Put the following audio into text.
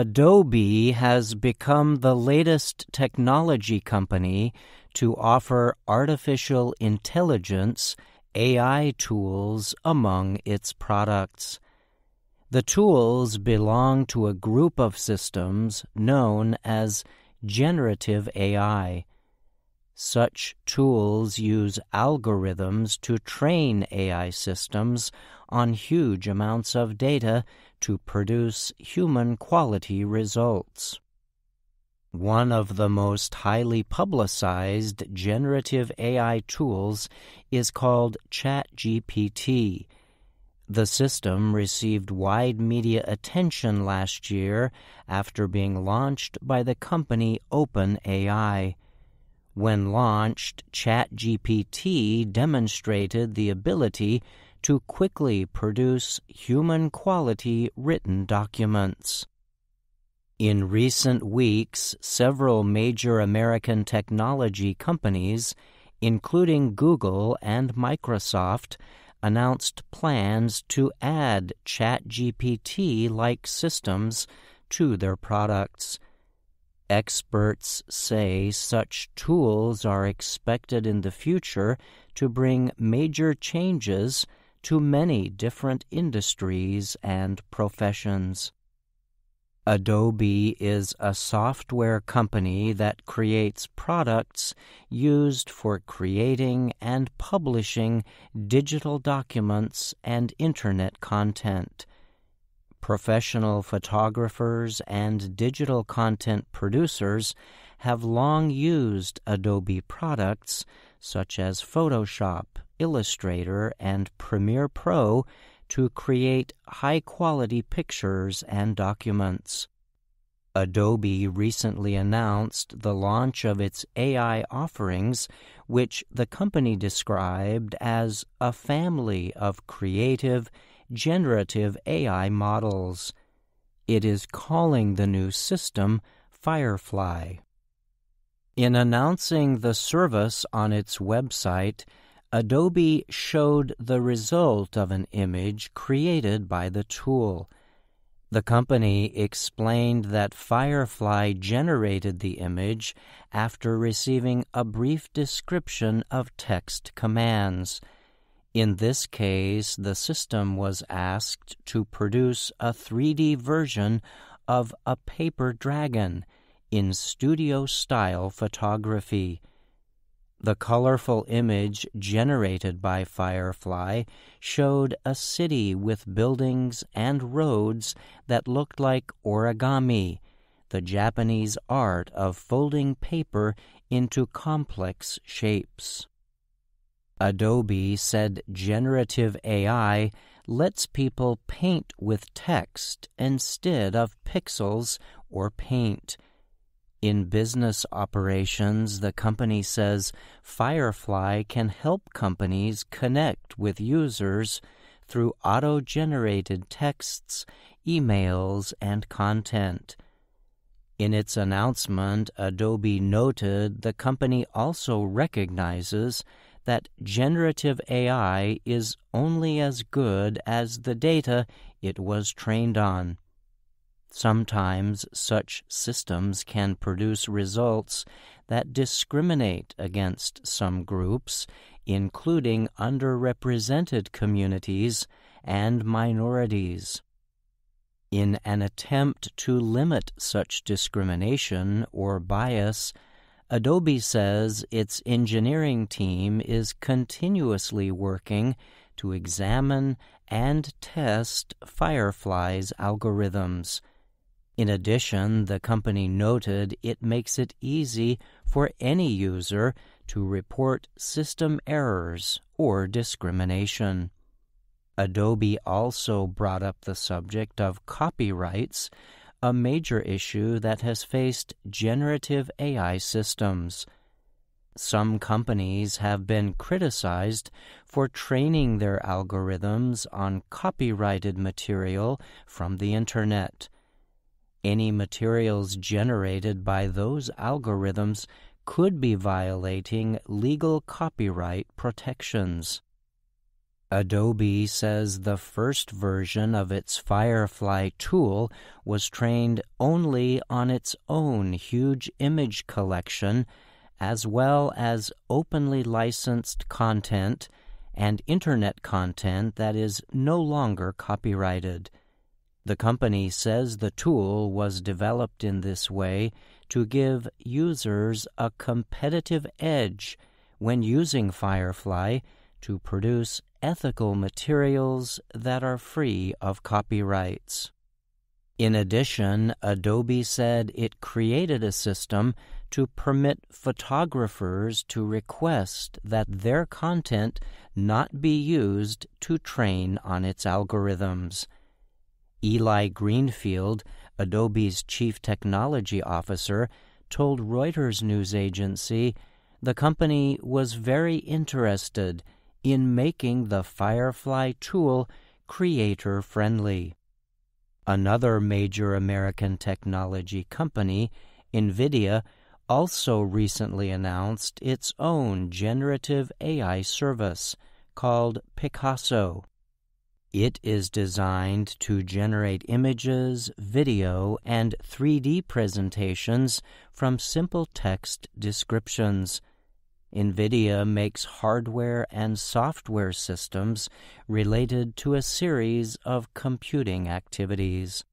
Adobe has become the latest technology company to offer artificial intelligence AI tools among its products. The tools belong to a group of systems known as generative AI. Such tools use algorithms to train AI systems on huge amounts of data to produce human-quality results. One of the most highly publicized generative AI tools is called ChatGPT. The system received wide media attention last year after being launched by the company OpenAI. When launched, ChatGPT demonstrated the ability to quickly produce human-quality written documents. In recent weeks, several major American technology companies, including Google and Microsoft, announced plans to add ChatGPT-like systems to their products. Experts say such tools are expected in the future to bring major changes to many different industries and professions. Adobe is a software company that creates products used for creating and publishing digital documents and Internet content. Professional photographers and digital content producers have long used Adobe products such as Photoshop, Illustrator, and Premiere Pro to create high-quality pictures and documents. Adobe recently announced the launch of its AI offerings, which the company described as a family of creative, generative AI models. It is calling the new system Firefly. In announcing the service on its website, Adobe showed the result of an image created by the tool. The company explained that Firefly generated the image after receiving a brief description of text commands. In this case, the system was asked to produce a 3D version of a paper dragon in studio-style photography. The colorful image generated by Firefly showed a city with buildings and roads that looked like origami, the Japanese art of folding paper into complex shapes. Adobe said generative AI lets people paint with text instead of pixels or paint. In business operations, the company says Firefly can help companies connect with users through auto-generated texts, emails, and content. In its announcement, Adobe noted the company also recognizes that generative AI is only as good as the data it was trained on. Sometimes such systems can produce results that discriminate against some groups, including underrepresented communities and minorities. In an attempt to limit such discrimination or bias, Adobe says its engineering team is continuously working to examine and test Firefly's algorithms. In addition, the company noted it makes it easy for any user to report system errors or discrimination. Adobe also brought up the subject of copyrights, a major issue that has faced generative AI systems. Some companies have been criticized for training their algorithms on copyrighted material from the Internet. Any materials generated by those algorithms could be violating legal copyright protections. Adobe says the first version of its Firefly tool was trained only on its own huge image collection, as well as openly licensed content and Internet content that is no longer copyrighted. The company says the tool was developed in this way to give users a competitive edge when using Firefly to produce ethical materials that are free of copyrights. In addition, Adobe said it created a system to permit photographers to request that their content not be used to train on its algorithms. Eli Greenfield, Adobe's chief technology officer, told Reuters news agency the company was very interested in making the Firefly tool creator-friendly. Another major American technology company, NVIDIA, also recently announced its own generative AI service called Picasso. It is designed to generate images, video, and 3D presentations from simple text descriptions. NVIDIA makes hardware and software systems related to a series of computing activities.